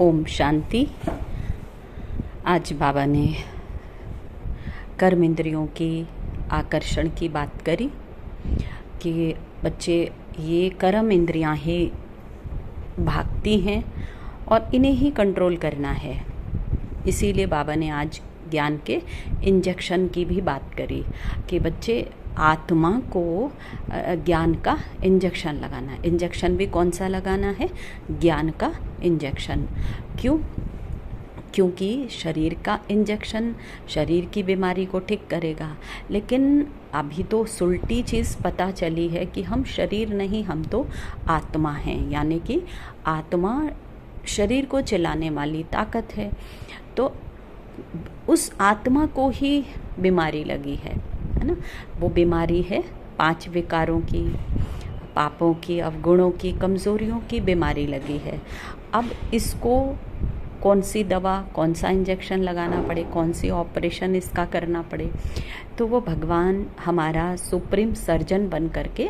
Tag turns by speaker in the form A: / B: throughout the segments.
A: ओम शांति। आज बाबा ने कर्म इंद्रियों की आकर्षण की बात करी कि बच्चे ये कर्म इंद्रियां ही भागती हैं और इन्हें ही कंट्रोल करना है। इसीलिए बाबा ने आज ज्ञान के इंजेक्शन की भी बात करी कि बच्चे आत्मा को ज्ञान का इंजेक्शन लगाना है। इंजेक्शन भी कौन सा लगाना है? ज्ञान का इंजेक्शन। क्यों? क्योंकि शरीर का इंजेक्शन शरीर की बीमारी को ठीक करेगा, लेकिन अभी तो सुलटी चीज़ पता चली है कि हम शरीर नहीं, हम तो आत्मा हैं। यानी कि आत्मा शरीर को चलाने वाली ताकत है। तो उस आत्मा को ही बीमारी लगी है ना। वो बीमारी है 5 विकारों की, पापों की, अवगुणों की, कमज़ोरियों की बीमारी लगी है। अब इसको कौन सी दवा, कौन सा इंजेक्शन लगाना पड़े, कौन सी ऑपरेशन इसका करना पड़े, तो वो भगवान हमारा सुप्रीम सर्जन बन करके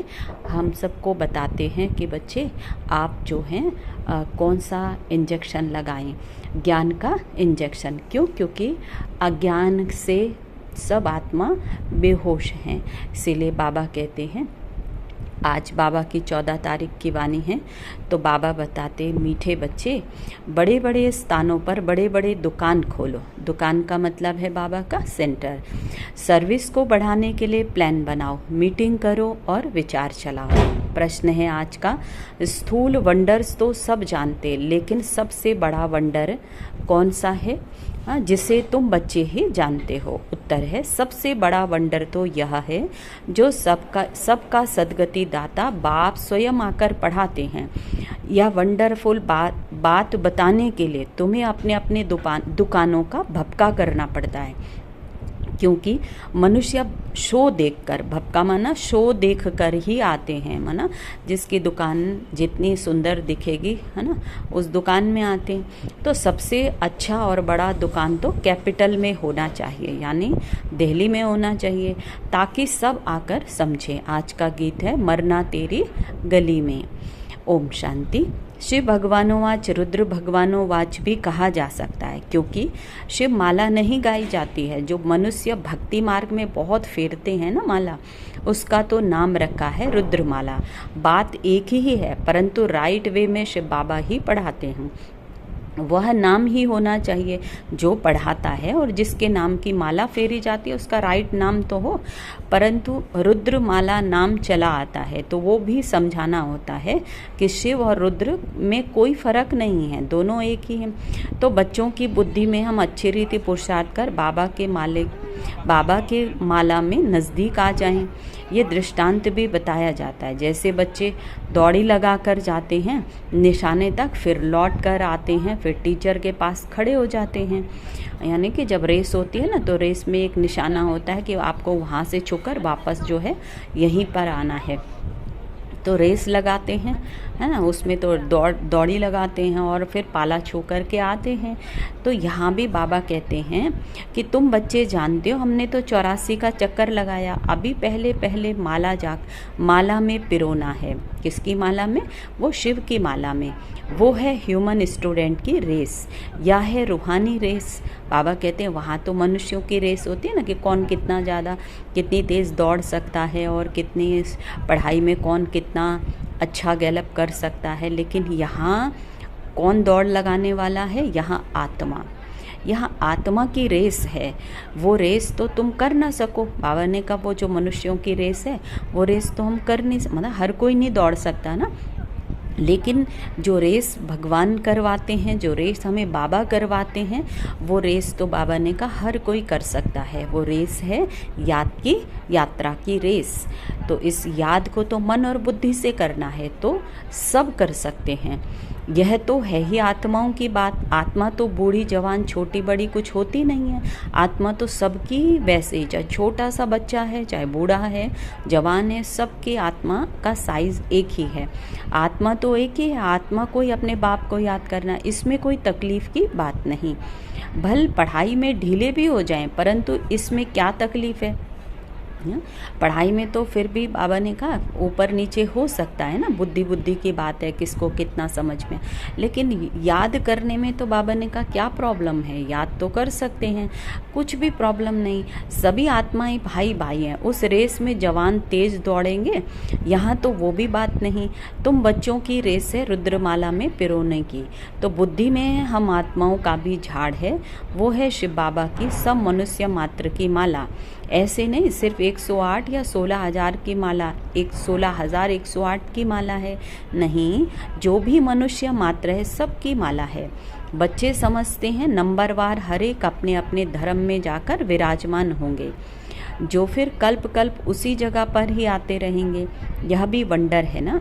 A: हम सबको बताते हैं कि बच्चे आप जो हैं कौन सा इंजेक्शन लगाएं। ज्ञान का इंजेक्शन। क्यों? क्योंकि अज्ञान से सब आत्मा बेहोश हैं। इसीलिए बाबा कहते हैं, आज बाबा की 14 तारीख की वाणी है, तो बाबा बताते मीठे बच्चे बड़े बड़े स्थानों पर बड़े बड़े दुकान खोलो। दुकान का मतलब है बाबा का सेंटर। सर्विस को बढ़ाने के लिए प्लान बनाओ, मीटिंग करो और विचार चलाओ। प्रश्न है आज का, स्थूल वंडर्स तो सब जानते, लेकिन सबसे बड़ा वंडर कौन सा है जिसे तुम बच्चे ही जानते हो? उत्तर है, सबसे बड़ा वंडर तो यह है जो सबका सद्गति दाता बाप स्वयं आकर पढ़ाते हैं। यह वंडरफुल बात बताने के लिए तुम्हें अपने दुकानों का भपका करना पड़ता है। क्योंकि मनुष्य शो देखकर, भपका माना शो देखकर ही आते हैं, माना जिसकी दुकान जितनी सुंदर दिखेगी है ना, उस दुकान में आते हैं। तो सबसे अच्छा और बड़ा दुकान तो कैपिटल में होना चाहिए, यानी दिल्ली में होना चाहिए, ताकि सब आकर समझें। आज का गीत है मरना तेरी गली में। ओम शांति। शिव भगवानोवाच, रुद्र भगवानोवाच भी कहा जा सकता है, क्योंकि शिव माला नहीं गाई जाती है। जो मनुष्य भक्ति मार्ग में बहुत फेरते हैं ना माला, उसका तो नाम रखा है रुद्र माला। बात एक ही है, परंतु राइट वे में शिव बाबा ही पढ़ाते हैं। वह नाम ही होना चाहिए जो पढ़ाता है, और जिसके नाम की माला फेरी जाती है उसका राइट नाम तो हो। परंतु रुद्र माला नाम चला आता है तो वो भी समझाना होता है कि शिव और रुद्र में कोई फर्क नहीं है, दोनों एक ही हैं। तो बच्चों की बुद्धि में हम अच्छी रीति पुरुषार्थ कर बाबा के माला में नज़दीक आ जाएं। ये दृष्टांत भी बताया जाता है। जैसे बच्चे दौड़ी लगा कर जाते हैं निशाने तक, फिर लौट कर आते हैं, फिर टीचर के पास खड़े हो जाते हैं। यानी कि जब रेस होती है ना, तो रेस में एक निशाना होता है कि आपको वहाँ से छूकर वापस जो है यहीं पर आना है। तो रेस लगाते हैं, है ना, उसमें तो दौड़ी लगाते हैं और फिर पाला छू कर के आते हैं। तो यहाँ भी बाबा कहते हैं कि तुम बच्चे जानते हो, हमने तो 84 का चक्कर लगाया। अभी पहले माला में पिरोना है। किसकी माला में? वो शिव की माला में। वो है ह्यूमन स्टूडेंट की रेस, या है रूहानी रेस। बाबा कहते हैं वहाँ तो मनुष्यों की रेस होती है ना, कि कौन कितनी तेज़ दौड़ सकता है और कितनी पढ़ाई में कौन कितना अच्छा गैलप कर सकता है। लेकिन यहाँ कौन दौड़ लगाने वाला है? यहाँ आत्मा की रेस है। वो रेस तो तुम कर ना सको। बाबा ने कहा वो जो मनुष्यों की रेस है वो रेस तो हम कर नहीं, मतलब हर कोई नहीं दौड़ सकता ना। लेकिन जो रेस भगवान करवाते हैं, जो रेस हमें बाबा करवाते हैं, वो रेस तो बाबा ने कहा हर कोई कर सकता है। वो रेस है याद की यात्रा की रेस। तो इस याद को तो मन और बुद्धि से करना है, तो सब कर सकते हैं। यह तो है ही आत्माओं की बात। आत्मा तो बूढ़ी जवान छोटी बड़ी कुछ होती नहीं है। आत्मा तो सबकी वैसे ही, चाहे छोटा सा बच्चा है, चाहे बूढ़ा है, जवान है, सबकी आत्मा का साइज एक ही है। आत्मा तो एक ही है। आत्मा को ही अपने बाप को याद करना, इसमें कोई तकलीफ की बात नहीं। भल पढ़ाई में ढीले भी हो जाएं, परंतु इसमें क्या तकलीफ है? हैं। पढ़ाई में तो फिर भी बाबा ने कहा ऊपर नीचे हो सकता है ना, बुद्धि की बात है, किसको कितना समझ में, लेकिन याद करने में तो बाबा ने कहा क्या प्रॉब्लम है, याद तो कर सकते हैं, कुछ भी प्रॉब्लम नहीं। सभी आत्माएं भाई भाई हैं, उस रेस में जवान तेज दौड़ेंगे, यहाँ तो वो भी बात नहीं। तुम बच्चों की रेस है रुद्रमाला में पिरोने की, तो बुद्धि में हम आत्माओं का भी झाड़ है, वो है शिव बाबा की सब मनुष्य मात्र की माला। ऐसे नहीं सिर्फ 108 या 16,000 की माला, 16,108 की माला है, नहीं, जो भी मनुष्य मात्र है सबकी माला है। बच्चे समझते हैं नंबरवार हर एक अपने अपने धर्म में जाकर विराजमान होंगे, जो फिर कल्प कल्प उसी जगह पर ही आते रहेंगे। यह भी वंडर है ना,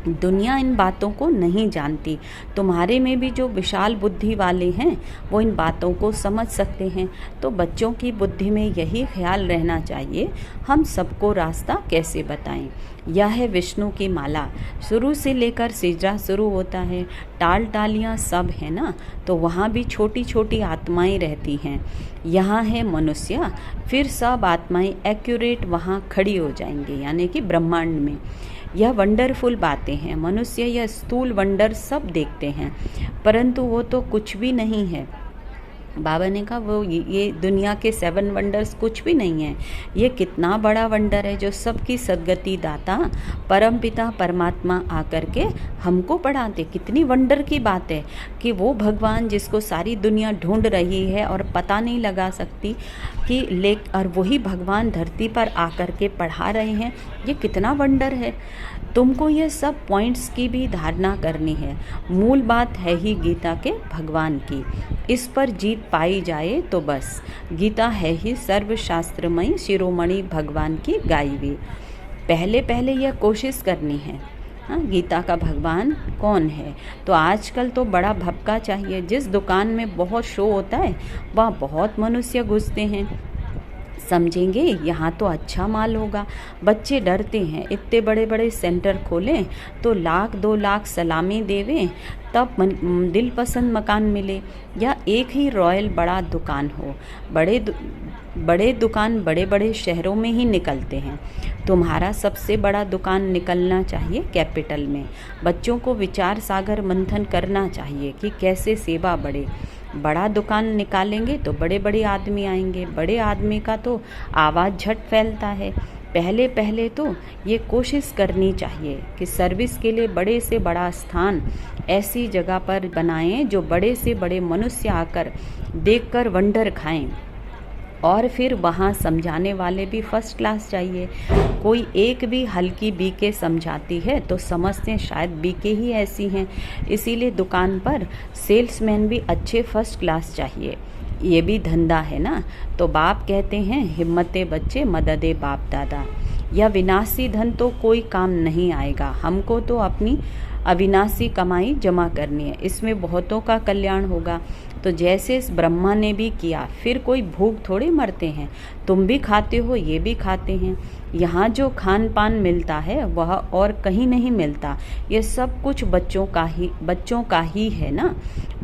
A: दुनिया इन बातों को नहीं जानती। तुम्हारे में भी जो विशाल बुद्धि वाले हैं वो इन बातों को समझ सकते हैं। तो बच्चों की बुद्धि में यही ख्याल रहना चाहिए, हम सबको रास्ता कैसे बताएं। यह है विष्णु की माला, शुरू से लेकर सिजरा शुरू होता है, टाल टालियाँ सब है ना, तो वहाँ भी छोटी छोटी आत्माएं रहती हैं। यहाँ है मनुष्य, फिर सब आत्माएं एक्यूरेट वहाँ खड़ी हो जाएंगी, यानी कि ब्रह्मांड में। यह वंडरफुल बातें हैं। मनुष्य यह स्थूल वंडर सब देखते हैं, परंतु वो तो कुछ भी नहीं है। बाबा ने कहा वो ये दुनिया के 7 वंडर्स कुछ भी नहीं है, ये कितना बड़ा वंडर है जो सबकी सद्गति दाता परमपिता परमात्मा आकर के हमको पढ़ाते। कितनी वंडर की बात है कि वो भगवान जिसको सारी दुनिया ढूंढ रही है और पता नहीं लगा सकती कि और वही भगवान धरती पर आकर के पढ़ा रहे हैं, ये कितना वंडर है। तुमको ये सब पॉइंट्स की भी धारणा करनी है। मूल बात है ही गीता के भगवान की, इस पर जीत पाई जाए तो बस। गीता है ही सर्वशास्त्रमयी शिरोमणि भगवान की गाई हुई। पहले पहले यह कोशिश करनी है। हाँ, गीता का भगवान कौन है? तो आजकल तो बड़ा भपका चाहिए। जिस दुकान में बहुत शो होता है वहाँ बहुत मनुष्य घुसते हैं, समझेंगे यहाँ तो अच्छा माल होगा। बच्चे डरते हैं, इतने बड़े बड़े सेंटर खोलें तो 1,00,000 2 लाख सलामी देवें तब दिल पसंद मकान मिले, या एक ही रॉयल बड़ा दुकान हो। बड़े दुकान बड़े बड़े शहरों में ही निकलते हैं। तुम्हारा सबसे बड़ा दुकान निकलना चाहिए कैपिटल में। बच्चों को विचार सागर मंथन करना चाहिए कि कैसे सेवा बढ़े। बड़ा दुकान निकालेंगे तो बड़े बड़े आदमी आएंगे, बड़े आदमी का तो आवाज़ झट फैलता है। पहले पहले तो ये कोशिश करनी चाहिए कि सर्विस के लिए बड़े से बड़ा स्थान ऐसी जगह पर बनाएं जो बड़े से बड़े मनुष्य आकर देखकर वंडर खाएं, और फिर वहाँ समझाने वाले भी फर्स्ट क्लास चाहिए। कोई एक भी हल्की बीके समझाती है तो समझते हैं शायद बीके ही ऐसी हैं, इसीलिए दुकान पर सेल्समैन भी अच्छे फर्स्ट क्लास चाहिए। ये भी धंधा है ना। तो बाप कहते हैं हिम्मते बच्चे मददे बाप दादा। यह विनाशी धन तो कोई काम नहीं आएगा, हमको तो अपनी अविनाशी कमाई जमा करनी है, इसमें बहुतों का कल्याण होगा। तो जैसे इस ब्रह्मा ने भी किया, फिर कोई भूख थोड़े मरते हैं, तुम भी खाते हो, ये भी खाते हैं। यहाँ जो खान पान मिलता है वह और कहीं नहीं मिलता। ये सब कुछ बच्चों का ही है ना।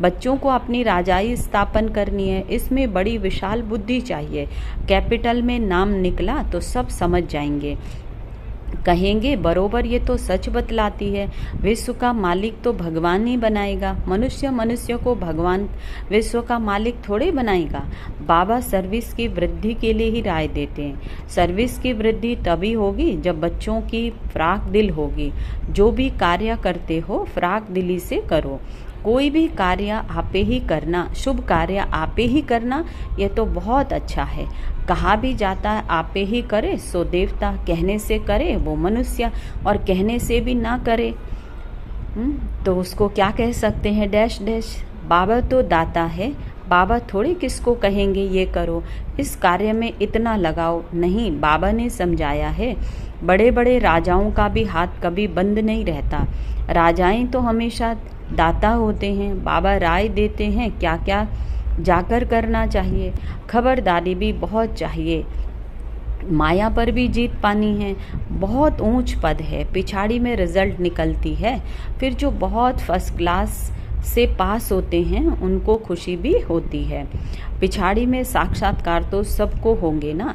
A: बच्चों को अपनी राजाई स्थापन करनी है, इसमें बड़ी विशाल बुद्धि चाहिए। कैपिटल में नाम निकला तो सब समझ जाएंगे, कहेंगे बरोबर ये तो सच बतलाती है। विश्व का मालिक तो भगवान ही बनाएगा, मनुष्य को भगवान विश्व का मालिक थोड़े बनाएगा। बाबा सर्विस की वृद्धि के लिए ही राय देते हैं। सर्विस की वृद्धि तभी होगी जब बच्चों की फ्राक दिल होगी। जो भी कार्य करते हो फ्राक दिली से करो। कोई भी कार्य आपे ही करना, शुभ कार्य आपे ही करना, ये तो बहुत अच्छा है। कहा भी जाता है आपे ही करे सो देवता, कहने से करे वो मनुष्य और कहने से भी ना करे तो उसको क्या कह सकते हैं, डैश डैश। बाबा तो दाता है, बाबा थोड़े किसको कहेंगे ये करो, इस कार्य में इतना लगाओ, नहीं। बाबा ने समझाया है, बड़े बड़े राजाओं का भी हाथ कभी बंद नहीं रहता। राजाएं तो हमेशा दाता होते हैं। बाबा राय देते हैं क्या क्या जाकर करना चाहिए। खबरदारी भी बहुत चाहिए। माया पर भी जीत पानी है, बहुत ऊंच पद है, पिछाड़ी में रिजल्ट निकलती है। फिर जो बहुत फर्स्ट क्लास से पास होते हैं उनको खुशी भी होती है। पिछाड़ी में साक्षात्कार तो सबको होंगे ना,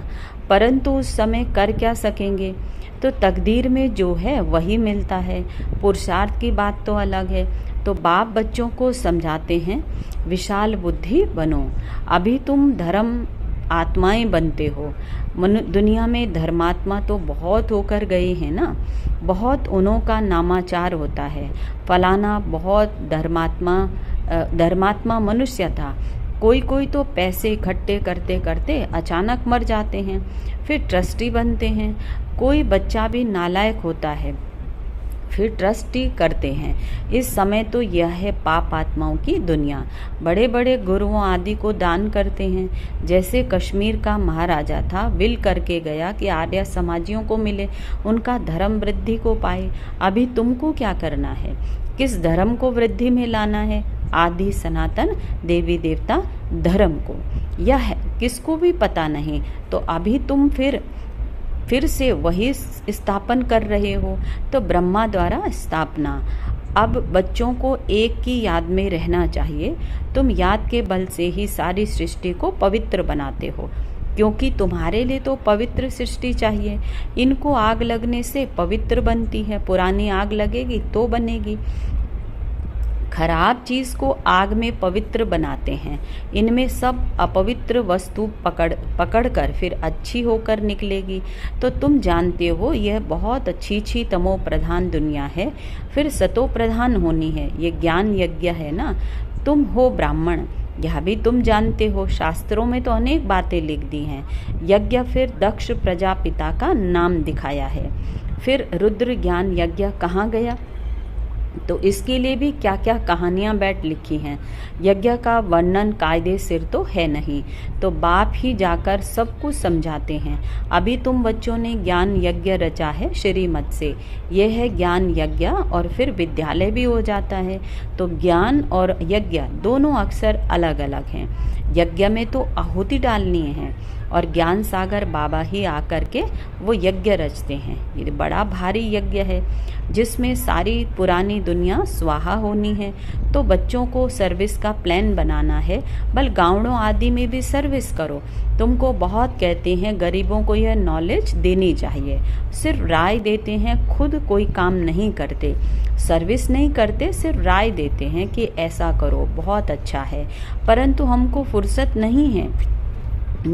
A: परंतु उस समय कर क्या सकेंगे। तो तकदीर में जो है वही मिलता है, पुरुषार्थ की बात तो अलग है। तो बाप बच्चों को समझाते हैं, विशाल बुद्धि बनो, अभी तुम धर्म आत्माएं बनते हो। दुनिया में धर्मात्मा तो बहुत होकर गए हैं ना, बहुत उन्हों का नामाचार होता है, फलाना बहुत धर्मात्मा मनुष्य था। कोई कोई तो पैसे इकट्ठे करते करते अचानक मर जाते हैं, फिर ट्रस्टी बनते हैं। कोई बच्चा भी नालायक होता है, फिर ट्रस्टी करते हैं। इस समय तो यह है पाप आत्माओं की दुनिया। बड़े बड़े गुरुओं आदि को दान करते हैं। जैसे कश्मीर का महाराजा था, विल करके गया कि आर्य समाजियों को मिले, उनका धर्म वृद्धि को पाए। अभी तुमको क्या करना है, किस धर्म को वृद्धि में लाना है? आदि सनातन देवी देवता धर्म को, यह किसको भी पता नहीं। तो अभी तुम फिर से वही स्थापन कर रहे हो। तो ब्रह्मा द्वारा स्थापना। अब बच्चों को एक की याद में रहना चाहिए। तुम याद के बल से ही सारी सृष्टि को पवित्र बनाते हो, क्योंकि तुम्हारे लिए तो पवित्र सृष्टि चाहिए। इनको आग लगने से पवित्र बनती है, पुरानी आग लगेगी तो बनेगी। खराब चीज को आग में पवित्र बनाते हैं। इनमें सब अपवित्र वस्तु पकड़ कर फिर अच्छी होकर निकलेगी। तो तुम जानते हो यह बहुत अच्छी तमो प्रधान दुनिया है, फिर सतो प्रधान होनी है। ये ज्ञान यज्ञ है ना। तुम हो ब्राह्मण, यह भी तुम जानते हो। शास्त्रों में तो अनेक बातें लिख दी हैं। यज्ञ फिर दक्ष प्रजापिता का नाम दिखाया है। फिर रुद्र ज्ञान यज्ञ कहाँ गया? तो इसके लिए भी क्या क्या कहानियां बैठ लिखी हैं। यज्ञ का वर्णन कायदे सिर तो है नहीं, तो बाप ही जाकर सब कुछ समझाते हैं। अभी तुम बच्चों ने ज्ञान यज्ञ रचा है श्रीमत से, यह है ज्ञान यज्ञ, और फिर विद्यालय भी हो जाता है। तो ज्ञान और यज्ञ दोनों अक्षर अलग अलग हैं। यज्ञ में तो आहुति डालनी है, और ज्ञान सागर बाबा ही आकर के वो यज्ञ रचते हैं। ये बड़ा भारी यज्ञ है, जिसमें सारी पुरानी दुनिया स्वाहा होनी है। तो बच्चों को सर्विस का प्लान बनाना है। बल गाँवों आदि में भी सर्विस करो। तुमको बहुत कहते हैं गरीबों को यह नॉलेज देनी चाहिए, सिर्फ राय देते हैं, खुद कोई काम नहीं करते, सर्विस नहीं करते, सिर्फ राय देते हैं कि ऐसा करो, बहुत अच्छा है, परंतु हमको फुर्सत नहीं है।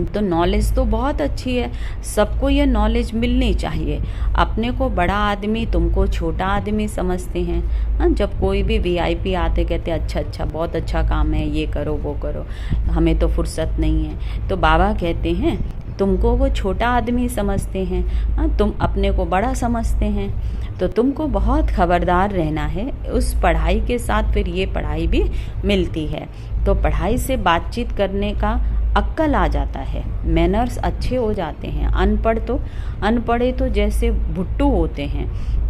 A: तो नॉलेज तो बहुत अच्छी है, सबको ये नॉलेज मिलनी चाहिए। अपने को बड़ा आदमी, तुमको छोटा आदमी समझते हैं। हाँ, जब कोई भी वीआईपी आते कहते अच्छा बहुत अच्छा काम है, ये करो वो करो, हमें तो फुर्सत नहीं है। तो बाबा कहते हैं तुमको वो छोटा आदमी समझते हैं, हाँ, तुम अपने को बड़ा समझते हैं। तो तुमको बहुत खबरदार रहना है। उस पढ़ाई के साथ फिर ये पढ़ाई भी मिलती है। तो पढ़ाई से बातचीत करने का अक्ल आ जाता है, मैनर्स अच्छे हो जाते हैं। अनपढ़े तो जैसे भुट्टू होते हैं,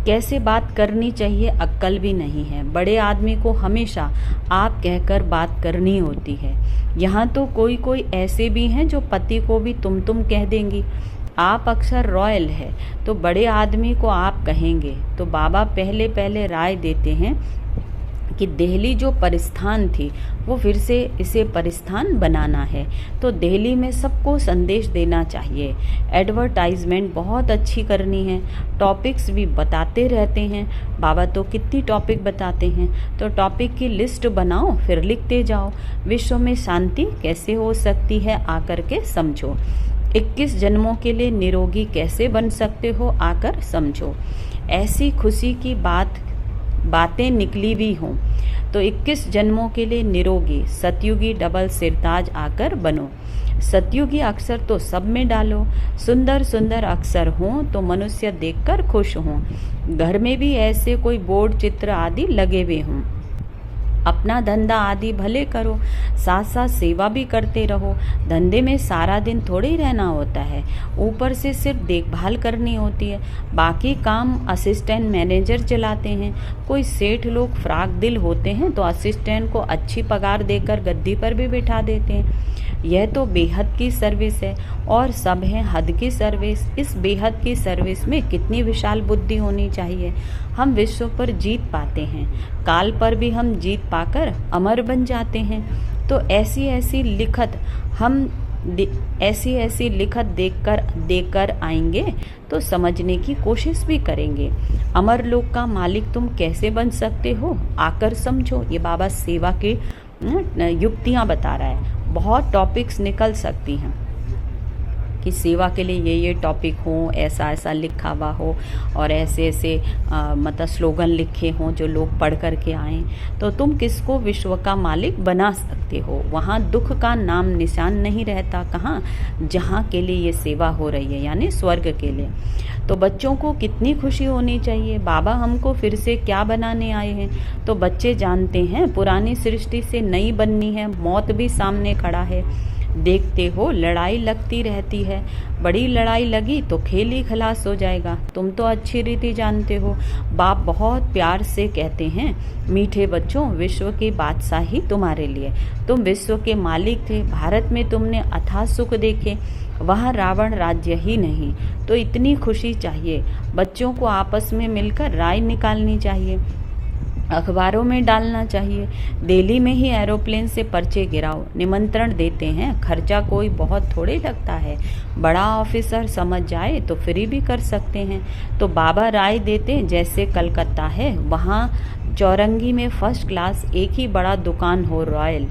A: कैसे बात करनी चाहिए अक्ल भी नहीं है। बड़े आदमी को हमेशा आप कहकर बात करनी होती है। यहाँ तो कोई ऐसे भी हैं जो पति को भी तुम कह देंगी। आप अक्सर रॉयल है, तो बड़े आदमी को आप कहेंगे। तो बाबा पहले राय देते हैं कि दिल्ली जो परिस्थान थी वो फिर से इसे परिस्थान बनाना है। तो दिल्ली में सबको संदेश देना चाहिए। एडवर्टाइजमेंट बहुत अच्छी करनी है। टॉपिक्स भी बताते रहते हैं। बाबा तो कितनी टॉपिक बताते हैं। तो टॉपिक की लिस्ट बनाओ, फिर लिखते जाओ। विश्व में शांति कैसे हो सकती है, आकर के समझो। 21 जन्मों के लिए निरोगी कैसे बन सकते हो, आकर समझो। ऐसी खुशी की बातें निकली भी हों तो 21 जन्मों के लिए निरोगी सतयुगी डबल सिरताज आकर बनो। सतयुगी अक्षर तो सब में डालो। सुंदर सुंदर अक्षर हों तो मनुष्य देखकर खुश हों। घर में भी ऐसे कोई बोर्ड चित्र आदि लगे हुए हों। अपना धंधा आदि भले करो, साथ साथ सेवा भी करते रहो। धंधे में सारा दिन थोड़े ही रहना होता है, ऊपर से सिर्फ देखभाल करनी होती है। बाकी काम असिस्टेंट मैनेजर चलाते हैं। कोई सेठ लोग फ्राक दिल होते हैं तो असिस्टेंट को अच्छी पगार देकर गद्दी पर भी बिठा देते हैं। यह तो बेहद की सर्विस है और सब है हद की सर्विस। इस बेहद की सर्विस में कितनी विशाल बुद्धि होनी चाहिए। हम विश्व पर जीत पाते हैं, काल पर भी हम जीत पाकर अमर बन जाते हैं। तो ऐसी ऐसी लिखत देकर आएंगे तो समझने की कोशिश भी करेंगे। अमर लोक का मालिक तुम कैसे बन सकते हो, आकर समझो। ये बाबा सेवा की युक्तियाँ बता रहा है। बहुत टॉपिक्स निकल सकती हैं कि सेवा के लिए ये टॉपिक हो, ऐसा ऐसा लिखा हुआ हो और ऐसे ऐसे मतलब स्लोगन लिखे हों जो लोग पढ़ करके आएँ, तो तुम किसको विश्व का मालिक बना सकते हो। वहाँ दुख का नाम निशान नहीं रहता। कहाँ? जहाँ के लिए ये सेवा हो रही है, यानी स्वर्ग के लिए। तो बच्चों को कितनी खुशी होनी चाहिए। बाबा हमको फिर से क्या बनाने आए हैं। तो बच्चे जानते हैं पुरानी सृष्टि से नई बननी है, मौत भी सामने खड़ा है। देखते हो लड़ाई लगती रहती है, बड़ी लड़ाई लगी तो खेल ही खलास हो जाएगा। तुम तो अच्छी रीति जानते हो। बाप बहुत प्यार से कहते हैं, मीठे बच्चों, विश्व की बादशाही तुम्हारे लिए। तुम विश्व के मालिक थे। भारत में तुमने अथाह सुख देखे, वहाँ रावण राज्य ही नहीं। तो इतनी खुशी चाहिए। बच्चों को आपस में मिलकर राय निकालनी चाहिए, अखबारों में डालना चाहिए। दिल्ली में ही एरोप्लेन से पर्चे गिराओ, निमंत्रण देते हैं, खर्चा कोई बहुत थोड़े लगता है। बड़ा ऑफिसर समझ जाए तो फ्री भी कर सकते हैं। तो बाबा राय देते, जैसे कलकत्ता है, वहाँ चौरंगी में फर्स्ट क्लास एक ही बड़ा दुकान हो रॉयल,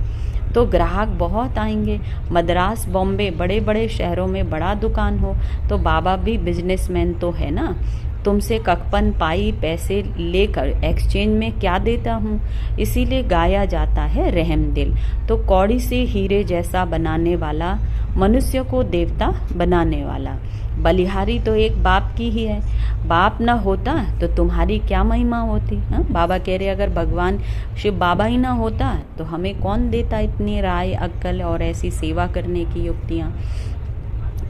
A: तो ग्राहक बहुत आएंगे। मद्रास, बॉम्बे, बड़े बड़े शहरों में बड़ा दुकान हो। तो बाबा भी बिजनेसमैन तो है ना। तुमसे ककपन पाई पैसे लेकर एक्सचेंज में क्या देता हूँ। इसीलिए गाया जाता है रहम दिल। तो कौड़ी से हीरे जैसा बनाने वाला, मनुष्य को देवता बनाने वाला। बलिहारी तो एक बाप की ही है। बाप ना होता तो तुम्हारी क्या महिमा होती। हाँ, बाबा कह रहे अगर भगवान शिव बाबा ही ना होता तो हमें कौन देता इतनी राय, अक्कल और ऐसी सेवा करने की युक्तियाँ।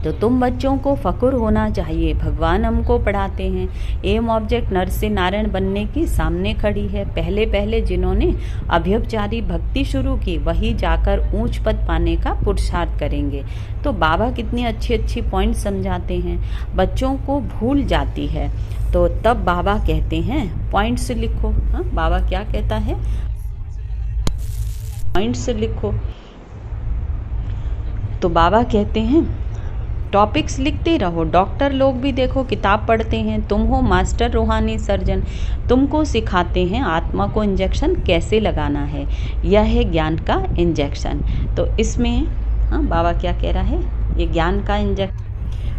A: तो तुम बच्चों को फख्र होना चाहिए, भगवान हमको पढ़ाते हैं। एम ऑब्जेक्ट नर से नारायण बनने की सामने खड़ी है। पहले पहले जिन्होंने अभ्यवचारी भक्ति शुरू की, वही जाकर ऊंच पद पाने का पुरुषार्थ करेंगे। तो बाबा कितनी अच्छी अच्छी पॉइंट समझाते हैं, बच्चों को भूल जाती है। तो तब बाबा कहते हैं पॉइंट्स लिखो। हाँ, बाबा क्या कहता है, पॉइंट्स लिखो। तो बाबा कहते हैं टॉपिक्स लिखते रहो। डॉक्टर लोग भी देखो किताब पढ़ते हैं। तुम हो मास्टर रूहानी सर्जन, तुमको सिखाते हैं आत्मा को इंजेक्शन कैसे लगाना है। यह है ज्ञान का इंजेक्शन। तो इसमें हाँ, बाबा क्या कह रहा है, ये ज्ञान का इंजेक्शन।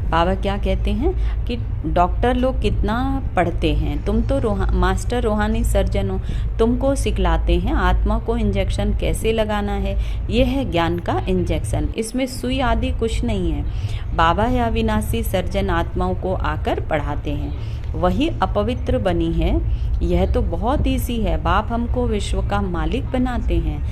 A: बाबा क्या कहते हैं कि डॉक्टर लोग कितना पढ़ते हैं, तुम तो मास्टर रूहानी सर्जन हो, तुमको सिखलाते हैं आत्मा को इंजेक्शन कैसे लगाना है। ये है ज्ञान का इंजेक्शन। इसमें सुई आदि कुछ नहीं है। बाबा या अविनाशी सर्जन आत्माओं को आकर पढ़ाते हैं, वही अपवित्र बनी है। यह तो बहुत ईजी है। बाप हमको विश्व का मालिक बनाते हैं,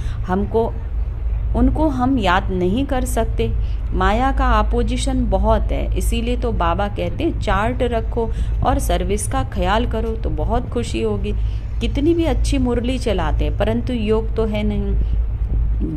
A: उनको हम याद नहीं कर सकते। माया का अपोजिशन बहुत है, इसीलिए तो बाबा कहते हैं चार्ट रखो और सर्विस का ख्याल करो तो बहुत खुशी होगी। कितनी भी अच्छी मुरली चलाते हैं परंतु योग तो है नहीं।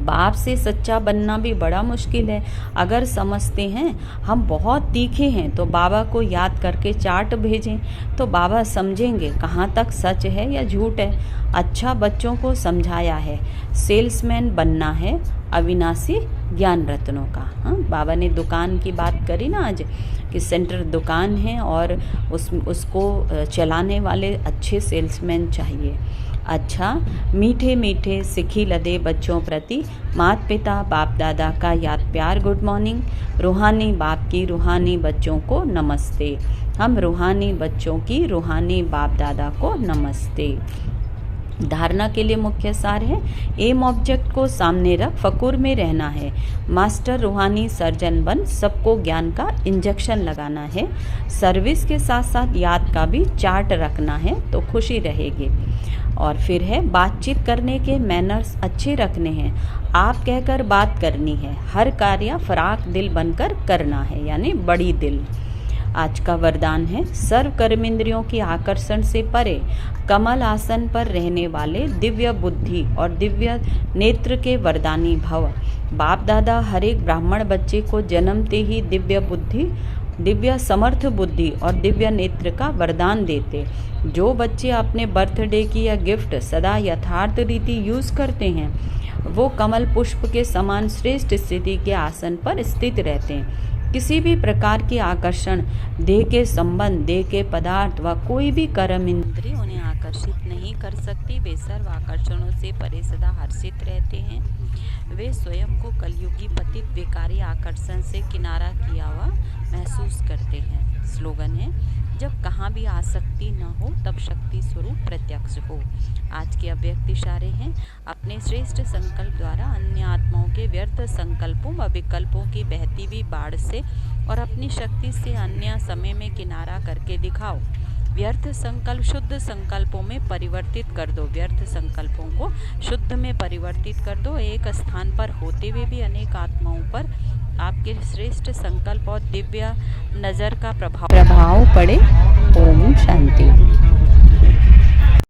A: बाप से सच्चा बनना भी बड़ा मुश्किल है। अगर समझते हैं हम बहुत तीखे हैं तो बाबा को याद करके चार्ट भेजें, तो बाबा समझेंगे कहाँ तक सच है या झूठ है। अच्छा बच्चों को समझाया है, सेल्समैन बनना है अविनाशी ज्ञान रत्नों का। हाँ, बाबा ने दुकान की बात करी ना आज, कि सेंटर दुकान है और उसको चलाने वाले अच्छे सेल्समैन चाहिए। अच्छा, मीठे मीठे सिखी लदे बच्चों प्रति माता पिता बाप दादा का याद प्यार गुड मॉर्निंग। रूहानी बाप की रूहानी बच्चों को नमस्ते। हम रूहानी बच्चों की रूहानी बाप दादा को नमस्ते। धारणा के लिए मुख्य सार है, एम ऑब्जेक्ट को सामने रख फकुर में रहना है। मास्टर रूहानी सर्जन बन सबको ज्ञान का इंजेक्शन लगाना है। सर्विस के साथ साथ याद का भी चार्ट रखना है तो खुशी रहेगी। और फिर है बातचीत करने के मैनर्स अच्छे रखने हैं। आप कहकर बात करनी है। हर कार्य फराक दिल बनकर करना है, यानी बड़ी दिल। आज का वरदान है सर्व कर्मेंद्रियों की आकर्षण से परे कमल आसन पर रहने वाले दिव्य बुद्धि और दिव्य नेत्र के वरदानी भव। बाप दादा हर एक ब्राह्मण बच्चे को जन्मते ही दिव्य बुद्धि, दिव्य समर्थ बुद्धि और दिव्य नेत्र का वरदान देते। जो बच्चे अपने बर्थडे की यह गिफ्ट सदा यथार्थ रीति यूज़ करते हैं वो कमल पुष्प के समान श्रेष्ठ स्थिति के आसन पर स्थित रहते हैं। किसी भी प्रकार की आकर्षण, देह के संबंध, देह के पदार्थ व कोई भी कर्म इंद्रिय उन्हें आकर्षित नहीं कर सकती। वे सर्व आकर्षणों से परे सदा हर्षित रहते हैं। वे स्वयं को कलयुगी पतित विकारी आकर्षण से किनारा किया हुआ महसूस करते हैं। स्लोगन है, जब कहाँ भी आसक्ति न हो तब शक्ति स्वरूप प्रत्यक्ष हो। आज के अव्यक्त इशारे हैं, अपने श्रेष्ठ संकल्प द्वारा अन्य आत्माओं के व्यर्थ संकल्पों व विकल्पों की बहती हुई बाढ़ से और अपनी शक्ति से अन्य समय में किनारा करके दिखाओ। व्यर्थ संकल्प शुद्ध संकल्पों में परिवर्तित कर दो। व्यर्थ संकल्पों को शुद्ध में परिवर्तित कर दो। एक स्थान पर होते हुए भी अनेक आत्माओं पर आपके श्रेष्ठ संकल्प और दिव्य नज़र का प्रभाव पड़े। ओम शांति।